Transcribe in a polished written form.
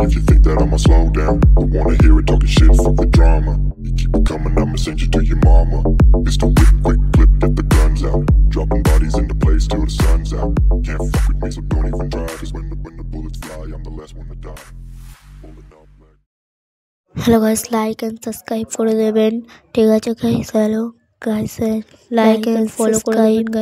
If you think that I'ma slow down, I wanna hear it talking shit, fuck the drama. You keep it coming, I'ma send you to your mama. It's the whip, quick clip, get the guns out. Dropping bodies into place till the sun's out. Can't fuck with me, so don't even try. Cause when the bullets fly, I'm the last one to die. Hello guys, like and subscribe করে দেবেন। ঠিক আছে guys, hello guys, like and follow করে দেবেন guys।